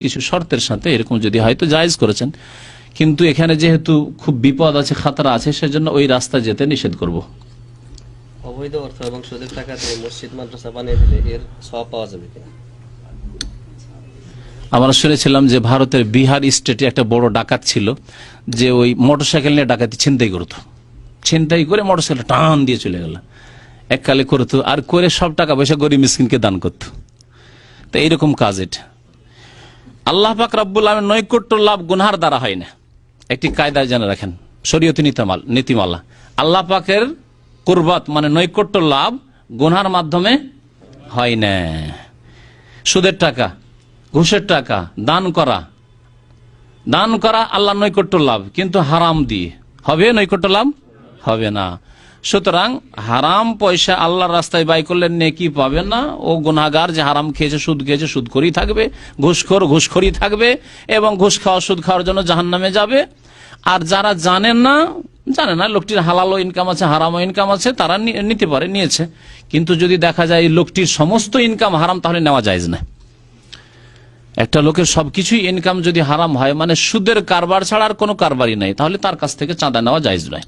কিছু শর্তের সাথে এরকম যদি হয় তো জায়েজ করেছেন, কিন্তু এখানে যেহেতু খুব বিপদ আছে, খাতরা আছে, সেজন্য ওই রাস্তা যেতে নিষেধ করব। অবৈধ অর্থ এবং সুদের টাকা দিয়ে মসজিদ মাদ্রাসা বানিয়ে দিলে এর সওয়াব পাওয়া যাবে কিনা? আমরা শুনেছিলাম যে ভারতের বিহার স্টেটে একটা বড় ডাকাত ছিল, যে ওই মোটরসাইকেল নিয়ে ডাকাতি ছিনতাই করতো, ছিনতাই করে মোটরসাইকেল টান দিয়ে চলে গেল, এককালে করতো, আর করে সব টাকা পয়সা গরিব মিসকিনকে দান করতো। তো এইরকম কাজ এটা। আল্লাহ পাক রব্বুল আলামিন নৈকট্য লাভ গুনহার দ্বারা হয় না, একটি কায়দা জেনে রাখেন, শরীয়তি নীতিমালা। আল্লাহ পাকের কুরবাত মানে নৈকট্য লাভ গুনহার মাধ্যমে হয় না। সুদের টাকা, ঘুষের টাকা দান করা আল্লাহ নৈকট্য লাভ, কিন্তু হারাম দিয়ে হবে নৈকট্য লাভ? হবে না। সুতরাং হারাম পয়সা আল্লাহর রাস্তায় ব্যয় করলে নেকি পাবে না। ও গুনাহগার যে হারাম খেয়েছে, সুদ খেয়েছে, সুদখোরই থাকবে, ঘুষখোর ঘুষখোরই থাকবে, এবং ঘুষ খাওয়া সুদ খাওয়ার জন্য জাহান্নামে যাবে। আর যারা জানে না লোকটির হালালও ইনকাম আছে, হারামও ইনকাম আছে, তারা নিতে পারে, নিয়েছে। কিন্তু যদি দেখা যায় লোকটির সমস্ত ইনকাম হারাম, তাহলে নেওয়া জায়েজ না। একটা লোকের সবকিছুই ইনকাম যদি হারাম হয়, মানে সুদের কারবার ছাড়া আর কোনো কারবারই নাই, তাহলে তার কাছ থেকে চাঁদা নেওয়া জায়েজ নয়।